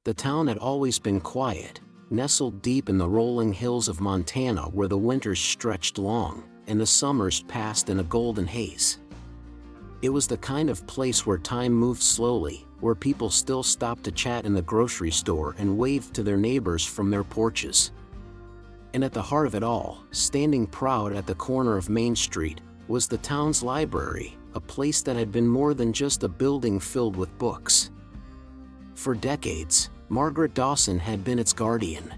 The town had always been quiet, nestled deep in the rolling hills of Montana where the winters stretched long, and the summers passed in a golden haze. It was the kind of place where time moved slowly, where people still stopped to chat in the grocery store and waved to their neighbors from their porches. And at the heart of it all, standing proud at the corner of Main Street, was the town's library, a place that had been more than just a building filled with books. For decades, Margaret Dawson had been its guardian.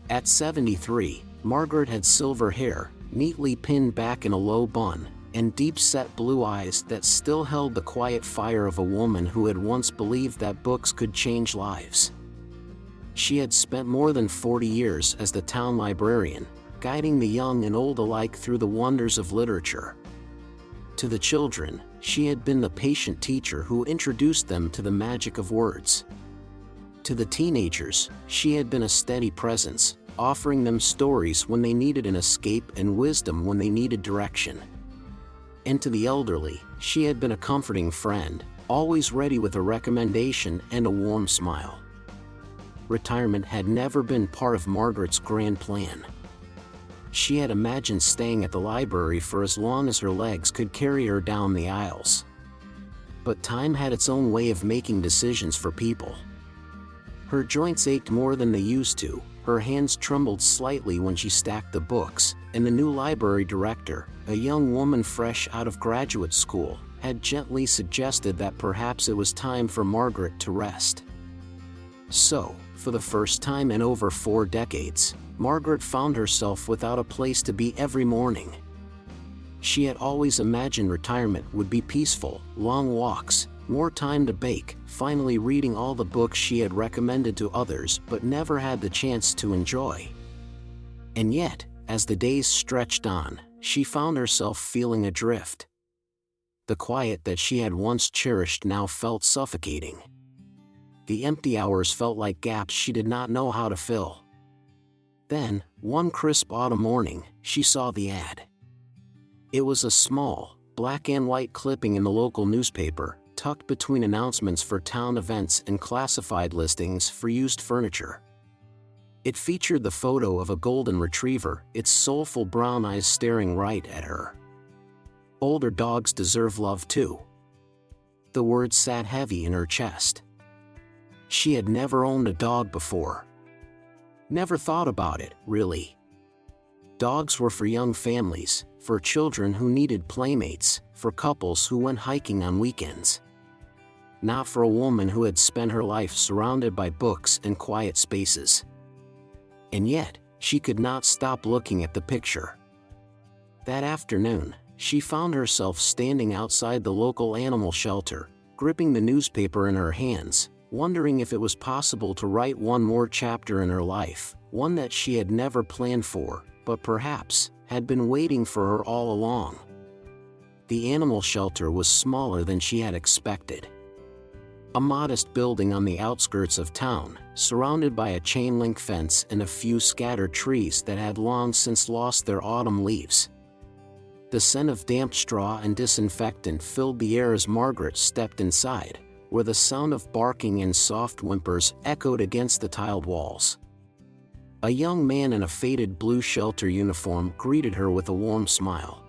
At 73, Margaret had silver hair, neatly pinned back in a low bun, and deep-set blue eyes that still held the quiet fire of a woman who had once believed that books could change lives. She had spent more than 40 years as the town librarian, guiding the young and old alike through the wonders of literature. To the children, she had been the patient teacher who introduced them to the magic of words. To the teenagers, she had been a steady presence, offering them stories when they needed an escape and wisdom when they needed direction. And to the elderly, she had been a comforting friend, always ready with a recommendation and a warm smile. Retirement had never been part of Margaret's grand plan. She had imagined staying at the library for as long as her legs could carry her down the aisles. But time had its own way of making decisions for people. Her joints ached more than they used to, her hands trembled slightly when she stacked the books, and the new library director, a young woman fresh out of graduate school, had gently suggested that perhaps it was time for Margaret to rest. So, for the first time in over 4 decades, Margaret found herself without a place to be every morning. She had always imagined retirement would be peaceful, long walks, more time to bake, finally reading all the books she had recommended to others but never had the chance to enjoy. And yet, as the days stretched on, she found herself feeling adrift. The quiet that she had once cherished now felt suffocating. The empty hours felt like gaps she did not know how to fill. Then, one crisp autumn morning, she saw the ad. It was a small, black and white clipping in the local newspaper, tucked between announcements for town events and classified listings for used furniture. It featured the photo of a golden retriever, its soulful brown eyes staring right at her. "Older dogs deserve love too." The words sat heavy in her chest. She had never owned a dog before. Never thought about it, really. Dogs were for young families, for children who needed playmates, for couples who went hiking on weekends. Not for a woman who had spent her life surrounded by books and quiet spaces. And yet, she could not stop looking at the picture. That afternoon, she found herself standing outside the local animal shelter, gripping the newspaper in her hands, wondering if it was possible to write one more chapter in her life, one that she had never planned for, but perhaps had been waiting for her all along. The animal shelter was smaller than she had expected. A modest building on the outskirts of town, surrounded by a chain-link fence and a few scattered trees that had long since lost their autumn leaves. The scent of damp straw and disinfectant filled the air as Margaret stepped inside, where the sound of barking and soft whimpers echoed against the tiled walls. A young man in a faded blue shelter uniform greeted her with a warm smile.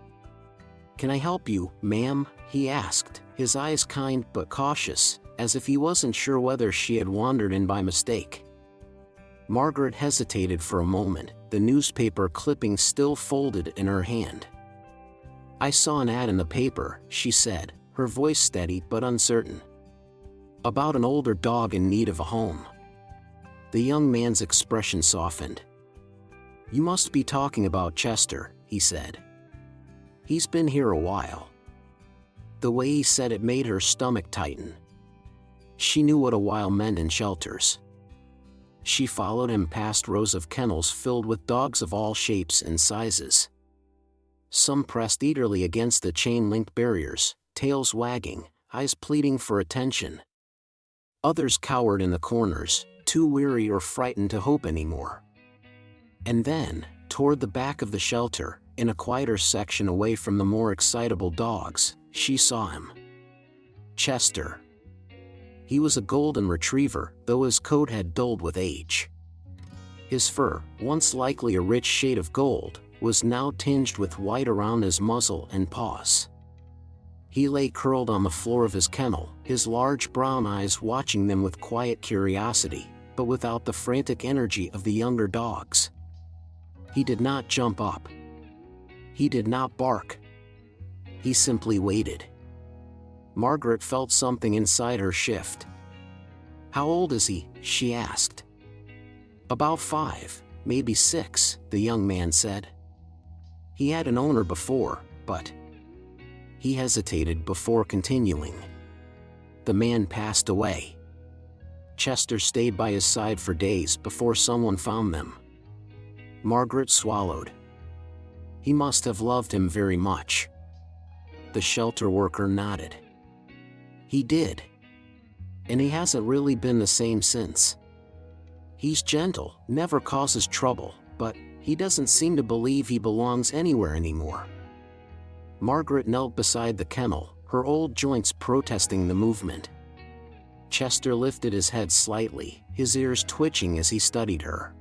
"Can I help you, ma'am?" he asked, his eyes kind but cautious, as if he wasn't sure whether she had wandered in by mistake. Margaret hesitated for a moment, the newspaper clipping still folded in her hand. "I saw an ad in the paper," she said, her voice steady but uncertain. "About an older dog in need of a home." The young man's expression softened. "You must be talking about Chester," he said. "He's been here a while." The way he said it made her stomach tighten. She knew what a while meant in shelters. She followed him past rows of kennels filled with dogs of all shapes and sizes. Some pressed eagerly against the chain-linked barriers, tails wagging, eyes pleading for attention. Others cowered in the corners, too weary or frightened to hope anymore. And then, toward the back of the shelter, in a quieter section away from the more excitable dogs, she saw him. Chester. He was a golden retriever, though his coat had dulled with age. His fur, once likely a rich shade of gold, was now tinged with white around his muzzle and paws. He lay curled on the floor of his kennel, his large brown eyes watching them with quiet curiosity, but without the frantic energy of the younger dogs. He did not jump up. He did not bark. He simply waited. Margaret felt something inside her shift. "How old is he?" she asked. "About 5, maybe 6, the young man said. "He had an owner before, but..." He hesitated before continuing. "The man passed away. Chester stayed by his side for days before someone found them." Margaret swallowed. "He must have loved him very much." The shelter worker nodded. "He did. And he hasn't really been the same since. He's gentle, never causes trouble, but he doesn't seem to believe he belongs anywhere anymore." Margaret knelt beside the kennel, her old joints protesting the movement. Chester lifted his head slightly, his ears twitching as he studied her.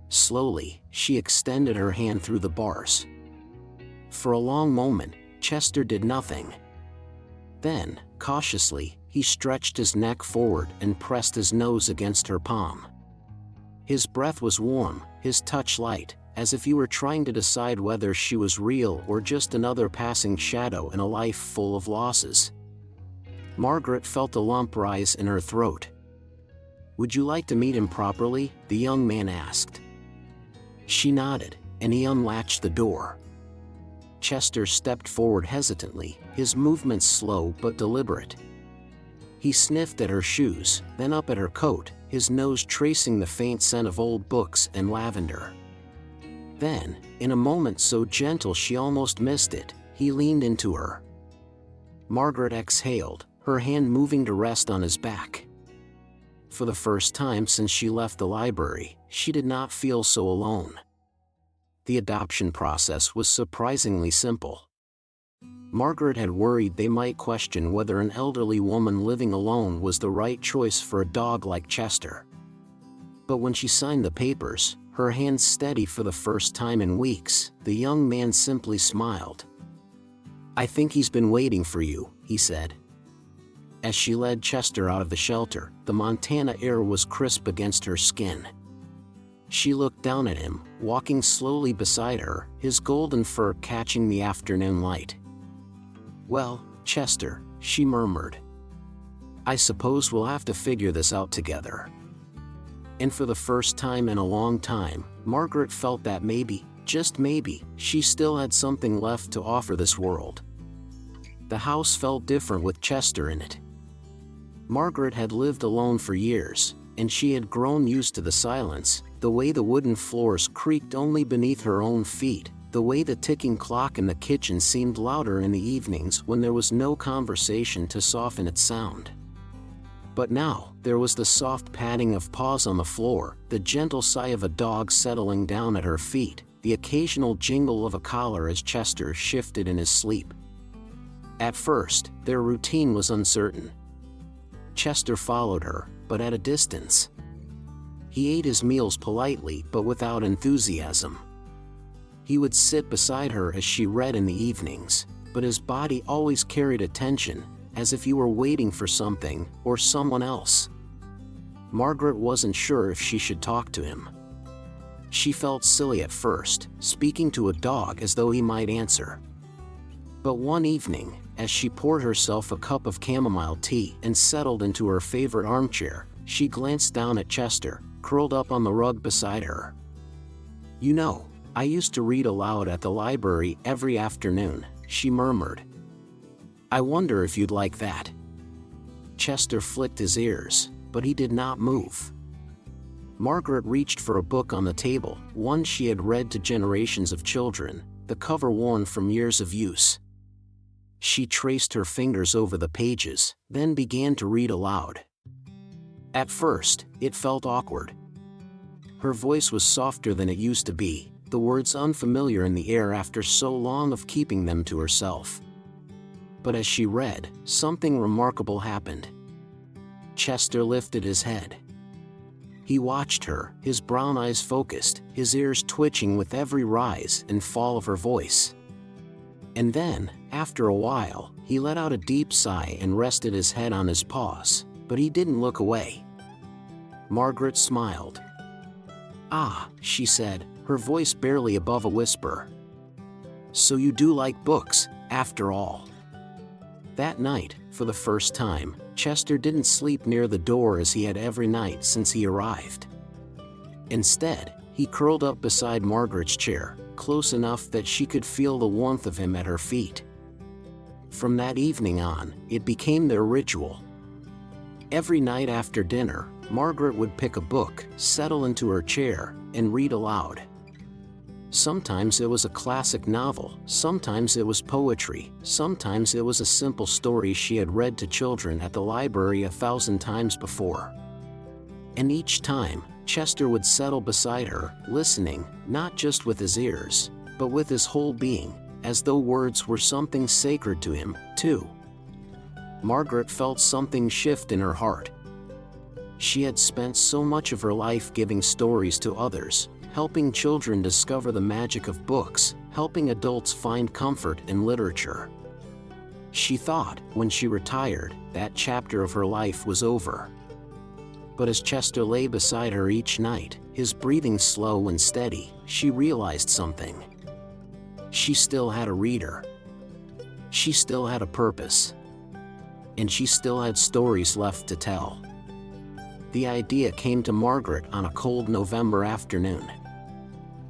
Slowly, she extended her hand through the bars. For a long moment, Chester did nothing. Then, cautiously, he stretched his neck forward and pressed his nose against her palm. His breath was warm, his touch light, as if he were trying to decide whether she was real or just another passing shadow in a life full of losses. Margaret felt a lump rise in her throat. "Would you like to meet him properly?" the young man asked. She nodded, and he unlatched the door. Chester stepped forward hesitantly, his movements slow but deliberate. He sniffed at her shoes, then up at her coat, his nose tracing the faint scent of old books and lavender. Then, in a moment so gentle she almost missed it, he leaned into her. Margaret exhaled, her hand moving to rest on his back. For the first time since she left the library, she did not feel so alone. The adoption process was surprisingly simple. Margaret had worried they might question whether an elderly woman living alone was the right choice for a dog like Chester. But when she signed the papers, her hands steady for the first time in weeks, the young man simply smiled. "I think he's been waiting for you," he said. As she led Chester out of the shelter, the Montana air was crisp against her skin. She looked down at him, walking slowly beside her, his golden fur catching the afternoon light. "Well, Chester," she murmured. "I suppose we'll have to figure this out together." And for the first time in a long time, Margaret felt that maybe, just maybe, she still had something left to offer this world. The house felt different with Chester in it. Margaret had lived alone for years, and she had grown used to the silence, the way the wooden floors creaked only beneath her own feet, the way the ticking clock in the kitchen seemed louder in the evenings when there was no conversation to soften its sound. But now, there was the soft padding of paws on the floor, the gentle sigh of a dog settling down at her feet, the occasional jingle of a collar as Chester shifted in his sleep. At first, their routine was uncertain. Chester followed her, but at a distance. He ate his meals politely but without enthusiasm. He would sit beside her as she read in the evenings, but his body always carried attention, as if he were waiting for something or someone else. Margaret wasn't sure if she should talk to him. She felt silly at first, speaking to a dog as though he might answer. But one evening, as she poured herself a cup of chamomile tea and settled into her favorite armchair, she glanced down at Chester, curled up on the rug beside her. "You know, I used to read aloud at the library every afternoon," she murmured. "I wonder if you'd like that." Chester flicked his ears, but he did not move. Margaret reached for a book on the table, one she had read to generations of children, the cover worn from years of use. She traced her fingers over the pages, then began to read aloud. At first, it felt awkward. Her voice was softer than it used to be, the words unfamiliar in the air after so long of keeping them to herself. But as she read, something remarkable happened. Chester lifted his head. He watched her, his brown eyes focused, his ears twitching with every rise and fall of her voice. And then, after a while, he let out a deep sigh and rested his head on his paws, but he didn't look away. Margaret smiled. "Ah," she said, her voice barely above a whisper. "So you do like books, after all." That night, for the first time, Chester didn't sleep near the door as he had every night since he arrived. Instead, he curled up beside Margaret's chair, close enough that she could feel the warmth of him at her feet. From that evening on, it became their ritual. Every night after dinner, Margaret would pick a book, settle into her chair, and read aloud. Sometimes it was a classic novel, sometimes it was poetry, sometimes it was a simple story she had read to children at the library 1,000 times before. And each time, Chester would settle beside her, listening, not just with his ears, but with his whole being, as though words were something sacred to him, too. Margaret felt something shift in her heart. She had spent so much of her life giving stories to others, helping children discover the magic of books, helping adults find comfort in literature. She thought, when she retired, that chapter of her life was over. But as Chester lay beside her each night, his breathing slow and steady, she realized something. She still had a reader. She still had a purpose. And she still had stories left to tell. The idea came to Margaret on a cold November afternoon.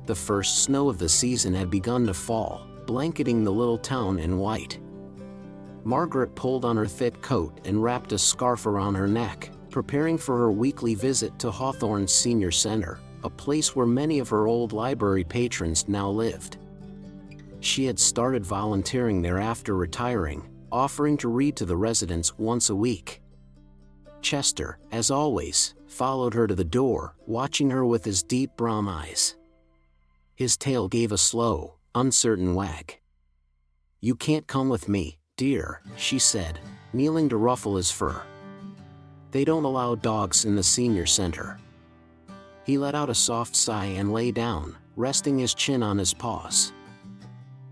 The first snow of the season had begun to fall, blanketing the little town in white. Margaret pulled on her thick coat and wrapped a scarf around her neck, preparing for her weekly visit to Hawthorne's Senior Center, a place where many of her old library patrons now lived. She had started volunteering there after retiring, offering to read to the residents once a week. Chester, as always, followed her to the door, watching her with his deep brown eyes. His tail gave a slow, uncertain wag. "You can't come with me, dear," she said, kneeling to ruffle his fur. "They don't allow dogs in the senior center." He let out a soft sigh and lay down, resting his chin on his paws.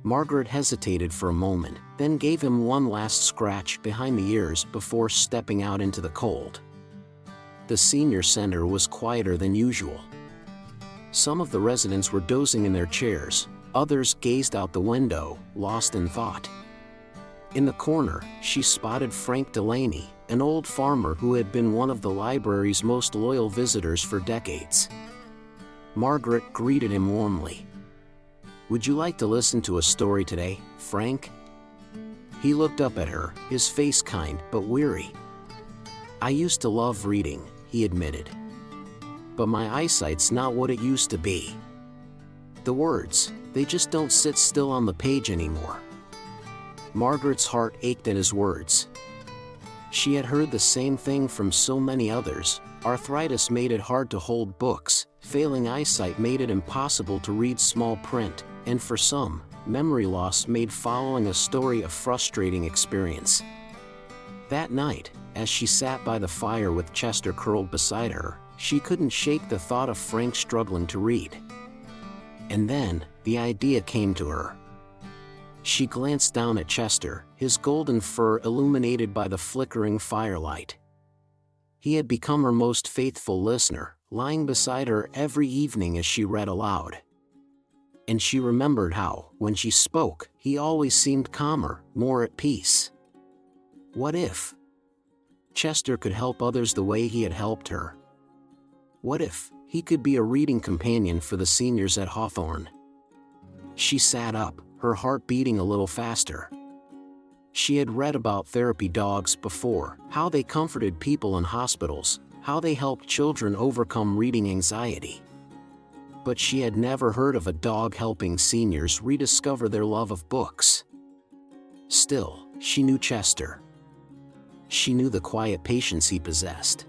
Margaret hesitated for a moment, then gave him one last scratch behind the ears before stepping out into the cold. The senior center was quieter than usual. Some of the residents were dozing in their chairs, others gazed out the window, lost in thought. In the corner, she spotted Frank Delaney, an old farmer who had been one of the library's most loyal visitors for decades. Margaret greeted him warmly. "Would you like to listen to a story today, Frank?" He looked up at her, his face kind but weary. "I used to love reading," he admitted. "But my eyesight's not what it used to be. The words, they just don't sit still on the page anymore." Margaret's heart ached at his words. She had heard the same thing from so many others. Arthritis made it hard to hold books, failing eyesight made it impossible to read small print, and for some, memory loss made following a story a frustrating experience. That night, as she sat by the fire with Chester curled beside her, she couldn't shake the thought of Frank struggling to read. And then, the idea came to her. She glanced down at Chester, his golden fur illuminated by the flickering firelight. He had become her most faithful listener, lying beside her every evening as she read aloud. And she remembered how, when she spoke, he always seemed calmer, more at peace. What if Chester could help others the way he had helped her? What if he could be a reading companion for the seniors at Hawthorne? She sat up, her heart beating a little faster. She had read about therapy dogs before, how they comforted people in hospitals, how they helped children overcome reading anxiety. But she had never heard of a dog helping seniors rediscover their love of books. Still, she knew Chester. She knew the quiet patience he possessed.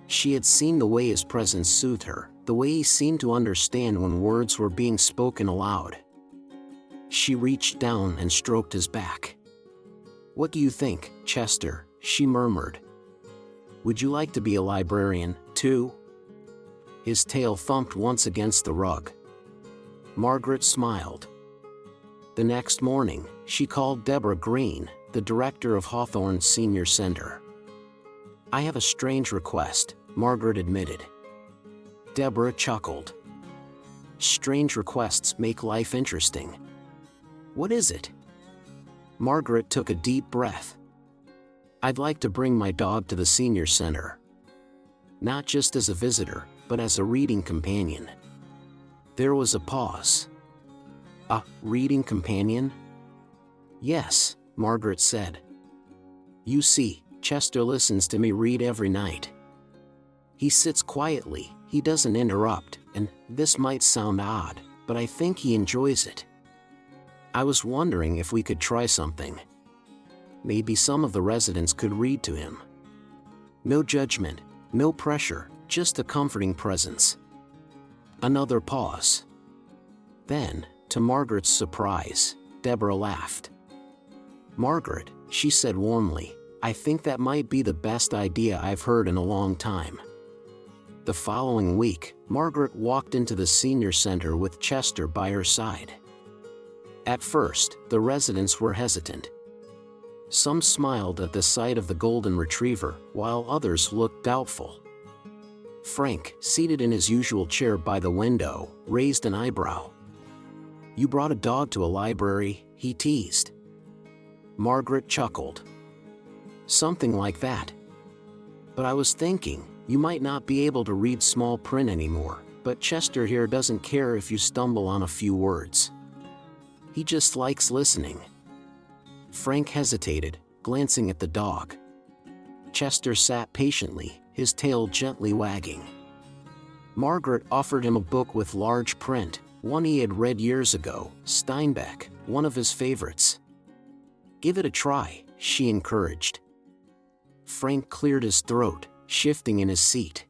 She had seen the way his presence soothed her, the way he seemed to understand when words were being spoken aloud. She reached down and stroked his back. "What do you think, Chester?" she murmured. Would you like to be a librarian, too? His tail thumped once against the rug. Margaret smiled. The next morning, she called Deborah Green, the director of Hawthorne's Senior Center. "I have a strange request," Margaret admitted. Deborah chuckled. "Strange requests make life interesting. What is it?" Margaret took a deep breath. "I'd like to bring my dog to the senior center. Not just as a visitor, but as a reading companion." There was a pause. "A reading companion?" "Yes," Margaret said. "You see, Chester listens to me read every night. He sits quietly, he doesn't interrupt, and this might sound odd, but I think he enjoys it. I was wondering if we could try something. Maybe some of the residents could read to him. No judgment, no pressure, just a comforting presence." Another pause. Then, to Margaret's surprise, Deborah laughed. "Margaret," she said warmly, "I think that might be the best idea I've heard in a long time." The following week, Margaret walked into the senior center with Chester by her side. At first, the residents were hesitant. Some smiled at the sight of the golden retriever, while others looked doubtful. Frank, seated in his usual chair by the window, raised an eyebrow. "You brought a dog to a library?" he teased. Margaret chuckled. "Something like that. But I was thinking, you might not be able to read small print anymore, but Chester here doesn't care if you stumble on a few words. He just likes listening." Frank hesitated, glancing at the dog. Chester sat patiently, his tail gently wagging. Margaret offered him a book with large print, one he had read years ago, Steinbeck, one of his favorites. "Give it a try," she encouraged. Frank cleared his throat, shifting in his seat.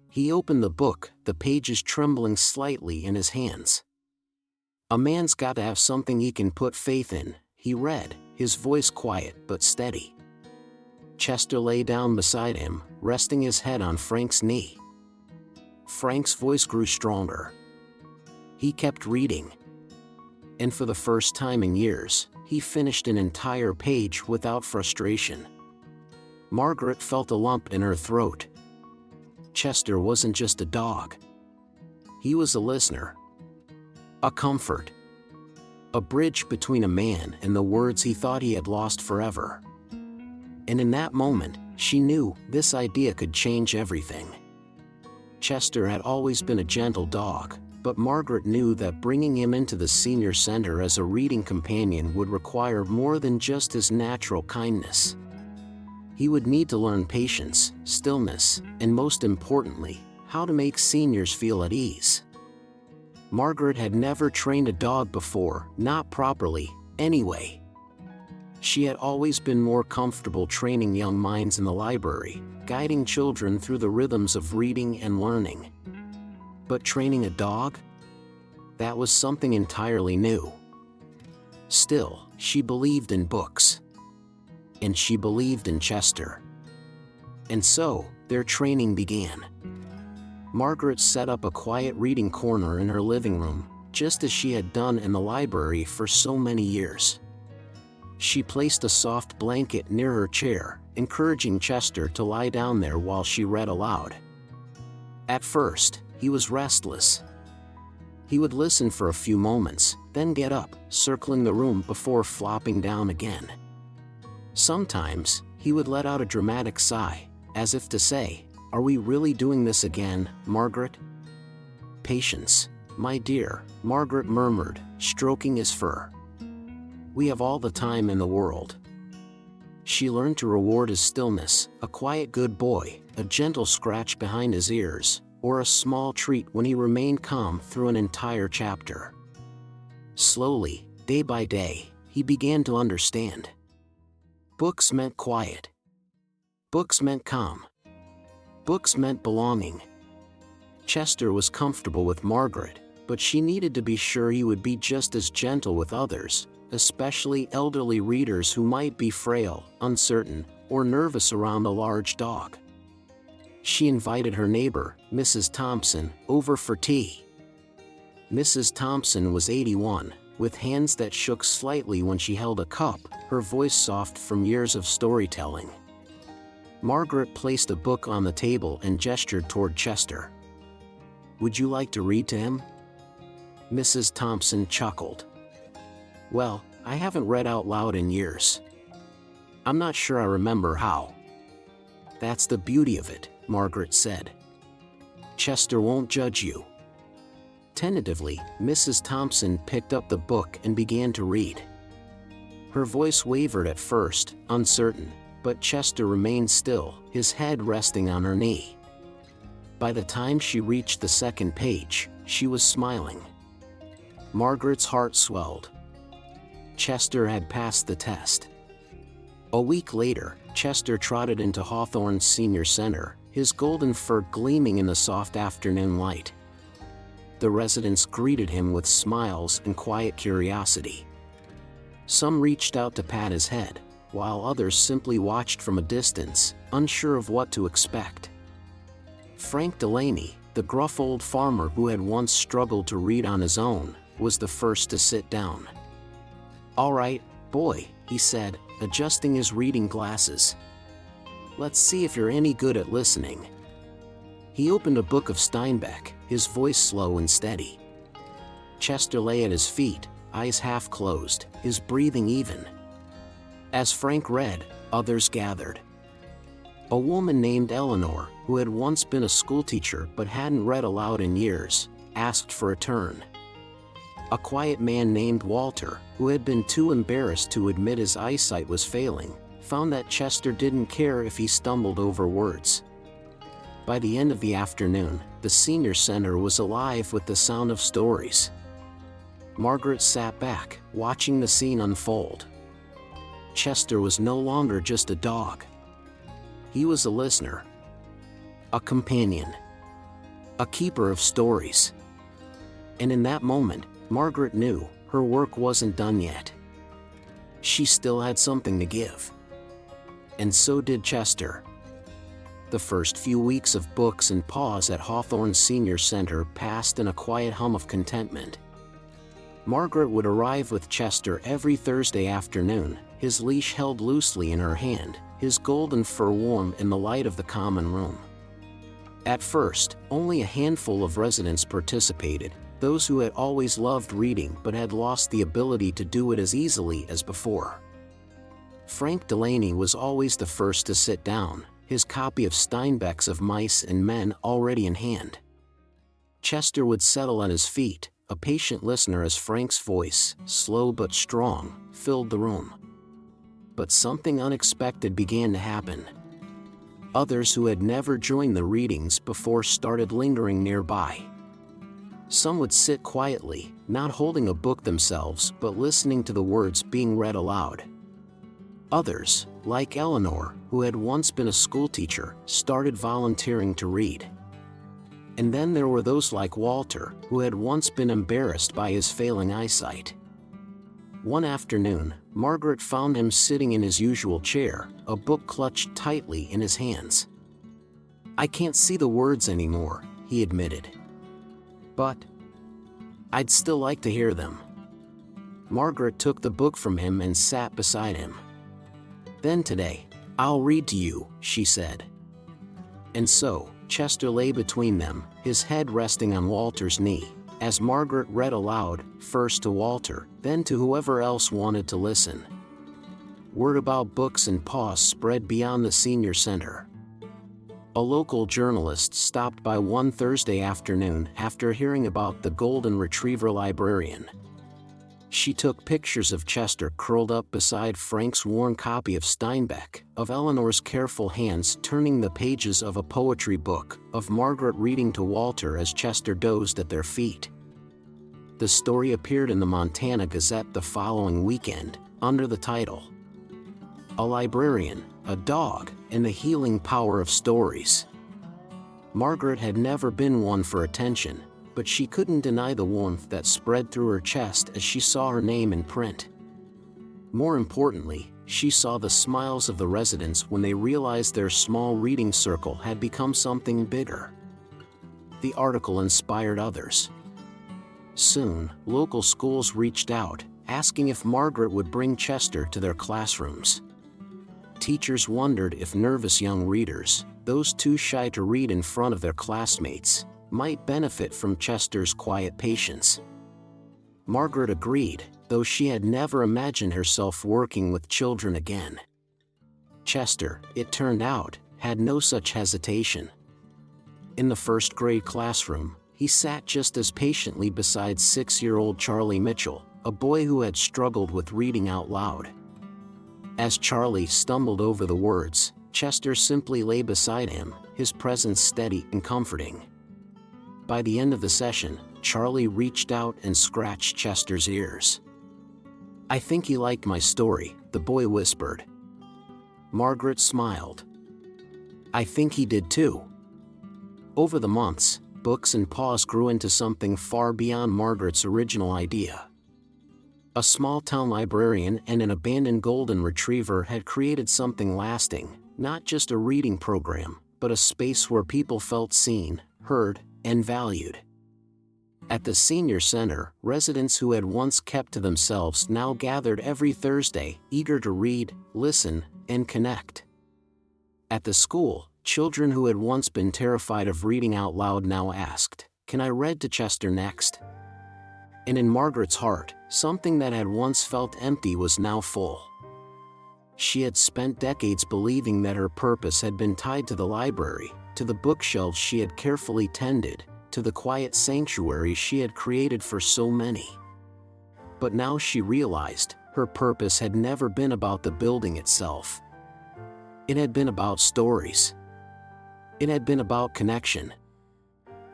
He opened the book, the pages trembling slightly in his hands. "A man's got to have something he can put faith in," he read, his voice quiet but steady. Chester lay down beside him, resting his head on Frank's knee. Frank's voice grew stronger. He kept reading. And for the first time in years, he finished an entire page without frustration. Margaret felt a lump in her throat. Chester wasn't just a dog. He was a listener. A comfort. A bridge between a man and the words he thought he had lost forever. And in that moment, she knew this idea could change everything. Chester had always been a gentle dog, but Margaret knew that bringing him into the senior center as a reading companion would require more than just his natural kindness. He would need to learn patience, stillness, and most importantly, how to make seniors feel at ease. Margaret had never trained a dog before, not properly, anyway. She had always been more comfortable training young minds in the library, guiding children through the rhythms of reading and learning. But training a dog? That was something entirely new. Still, she believed in books. And she believed in Chester. And so, their training began. Margaret set up a quiet reading corner in her living room, just as she had done in the library for so many years. She placed a soft blanket near her chair, encouraging Chester to lie down there while she read aloud. At first, he was restless. He would listen for a few moments, then get up, circling the room before flopping down again. Sometimes, he would let out a dramatic sigh, as if to say, "Are we really doing this again, Margaret?" "Patience, my dear," Margaret murmured, stroking his fur. "We have all the time in the world." She learned to reward his stillness, a quiet good boy, a gentle scratch behind his ears, or a small treat when he remained calm through an entire chapter. Slowly, day by day, he began to understand. Books meant quiet. Books meant calm. Books meant belonging. Chester was comfortable with Margaret, but she needed to be sure he would be just as gentle with others, especially elderly readers who might be frail, uncertain, or nervous around a large dog. She invited her neighbor, Mrs. Thompson, over for tea. Mrs. Thompson was 81, with hands that shook slightly when she held a cup, her voice soft from years of storytelling. Margaret placed a book on the table and gestured toward Chester. "Would you like to read to him?" Mrs. Thompson chuckled. "Well, I haven't read out loud in years. I'm not sure I remember how." "That's the beauty of it," Margaret said. "Chester won't judge you." Tentatively, Mrs. Thompson picked up the book and began to read. Her voice wavered at first, uncertain, but Chester remained still, his head resting on her knee. By the time she reached the second page, she was smiling. Margaret's heart swelled. Chester had passed the test. A week later, Chester trotted into Hawthorne's Senior Center, his golden fur gleaming in the soft afternoon light. The residents greeted him with smiles and quiet curiosity. Some reached out to pat his head, while others simply watched from a distance, unsure of what to expect. Frank Delaney, the gruff old farmer who had once struggled to read on his own, was the first to sit down. "All right, boy," he said, adjusting his reading glasses. "Let's see if you're any good at listening." He opened a book of Steinbeck, his voice slow and steady. Chester lay at his feet, eyes half closed, his breathing even. As Frank read, others gathered. A woman named Eleanor, who had once been a schoolteacher but hadn't read aloud in years, asked for a turn. A quiet man named Walter, who had been too embarrassed to admit his eyesight was failing, found that Chester didn't care if he stumbled over words. By the end of the afternoon, the senior center was alive with the sound of stories. Margaret sat back, watching the scene unfold. Chester was no longer just a dog. He was a listener, a companion, a keeper of stories. And in that moment, Margaret knew her work wasn't done yet. She still had something to give. And so did Chester. The first few weeks of books and paws at Hawthorne Senior Center passed in a quiet hum of contentment. Margaret would arrive with Chester every Thursday afternoon, his leash held loosely in her hand, his golden fur warm in the light of the common room. At first, only a handful of residents participated, those who had always loved reading but had lost the ability to do it as easily as before. Frank Delaney was always the first to sit down, his copy of Steinbeck's Of Mice and Men already in hand. Chester would settle at his feet, a patient listener as Frank's voice, slow but strong, filled the room. But something unexpected began to happen. Others who had never joined the readings before started lingering nearby. Some would sit quietly, not holding a book themselves but listening to the words being read aloud. Others, like Eleanor, who had once been a schoolteacher, started volunteering to read. And then there were those like Walter, who had once been embarrassed by his failing eyesight. One afternoon, Margaret found him sitting in his usual chair, a book clutched tightly in his hands. "I can't see the words anymore," he admitted. "But I'd still like to hear them." Margaret took the book from him and sat beside him. "Then today, I'll read to you," she said. And so, Chester lay between them, his head resting on Walter's knee, as Margaret read aloud, first to Walter, then to whoever else wanted to listen. Word about books and paws spread beyond the senior center. A local journalist stopped by one Thursday afternoon after hearing about the golden retriever librarian. She took pictures of Chester curled up beside Frank's worn copy of Steinbeck, of Eleanor's careful hands turning the pages of a poetry book, of Margaret reading to Walter as Chester dozed at their feet. The story appeared in the Montana Gazette the following weekend, under the title, "A Librarian, a Dog, and the Healing Power of Stories." Margaret had never been one for attention, but she couldn't deny the warmth that spread through her chest as she saw her name in print. More importantly, she saw the smiles of the residents when they realized their small reading circle had become something bigger. The article inspired others. Soon, local schools reached out, asking if Margaret would bring Chester to their classrooms. Teachers wondered if nervous young readers, those too shy to read in front of their classmates, might benefit from Chester's quiet patience. Margaret agreed, though she had never imagined herself working with children again. Chester, it turned out, had no such hesitation. In the first-grade classroom, he sat just as patiently beside 6-year-old Charlie Mitchell, a boy who had struggled with reading out loud. As Charlie stumbled over the words, Chester simply lay beside him, his presence steady and comforting. By the end of the session, Charlie reached out and scratched Chester's ears. "I think he liked my story," the boy whispered. Margaret smiled. "I think he did too." Over the months, Books and Paws grew into something far beyond Margaret's original idea. A small-town librarian and an abandoned golden retriever had created something lasting, not just a reading program, but a space where people felt seen, heard, and valued. At the senior center, residents who had once kept to themselves now gathered every Thursday, eager to read, listen, and connect. At the school, children who had once been terrified of reading out loud now asked, "Can I read to Chester next?" And in Margaret's heart, something that had once felt empty was now full. She had spent decades believing that her purpose had been tied to the library, to the bookshelves she had carefully tended, to the quiet sanctuary she had created for so many. But now she realized, her purpose had never been about the building itself. It had been about stories. It had been about connection.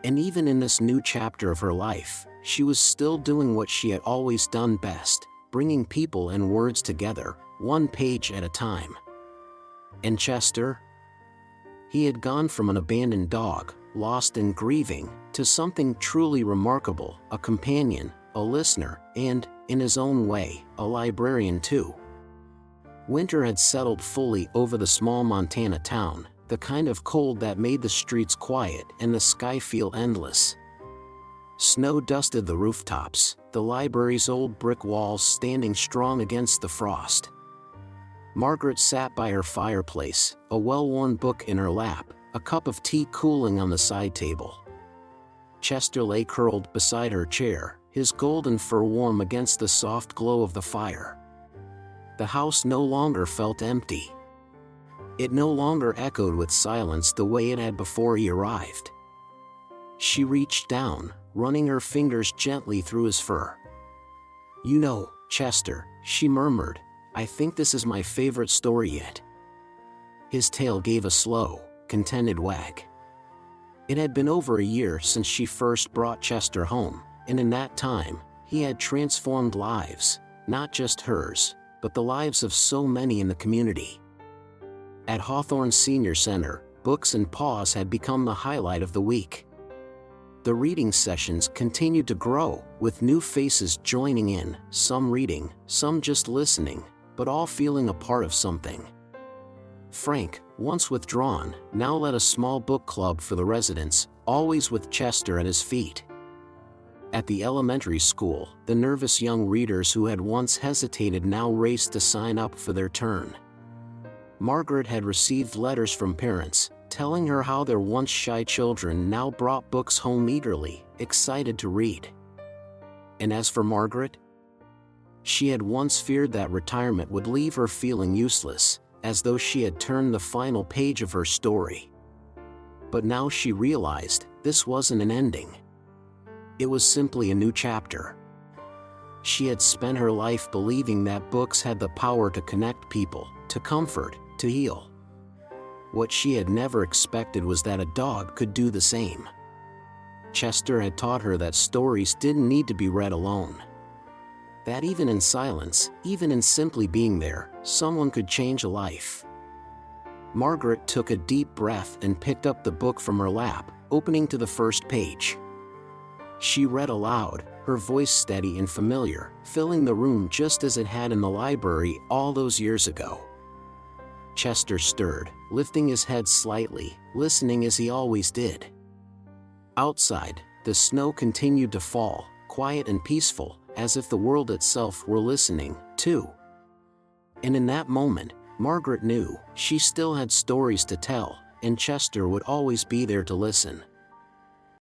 And even in this new chapter of her life, she was still doing what she had always done best, bringing people and words together, one page at a time. And Chester? He had gone from an abandoned dog, lost and grieving, to something truly remarkable, a companion, a listener, and, in his own way, a librarian too. Winter had settled fully over the small Montana town, the kind of cold that made the streets quiet and the sky feel endless. Snow dusted the rooftops, the library's old brick walls standing strong against the frost. Margaret sat by her fireplace, a well-worn book in her lap, a cup of tea cooling on the side table. Chester lay curled beside her chair, his golden fur warm against the soft glow of the fire. The house no longer felt empty. It no longer echoed with silence the way it had before he arrived. She reached down, running her fingers gently through his fur. "You know, Chester," she murmured, "I think this is my favorite story yet." His tail gave a slow, contented wag. It had been over a year since she first brought Chester home, and in that time, he had transformed lives, not just hers, but the lives of so many in the community. At Hawthorne Senior Center, Books and Paws had become the highlight of the week. The reading sessions continued to grow, with new faces joining in, some reading, some just listening, but all feeling a part of something. Frank, once withdrawn, now led a small book club for the residents, always with Chester at his feet. At the elementary school, the nervous young readers who had once hesitated now raced to sign up for their turn. Margaret had received letters from parents, telling her how their once shy children now brought books home eagerly, excited to read. And as for Margaret, she had once feared that retirement would leave her feeling useless, as though she had turned the final page of her story. But now she realized, this wasn't an ending. It was simply a new chapter. She had spent her life believing that books had the power to connect people, to comfort, to heal. What she had never expected was that a dog could do the same. Chester had taught her that stories didn't need to be read alone. That even in silence, even in simply being there, someone could change a life. Margaret took a deep breath and picked up the book from her lap, opening to the first page. She read aloud, her voice steady and familiar, filling the room just as it had in the library all those years ago. Chester stirred, lifting his head slightly, listening as he always did. Outside, the snow continued to fall, quiet and peaceful, as if the world itself were listening, too. And in that moment, Margaret knew she still had stories to tell, and Chester would always be there to listen.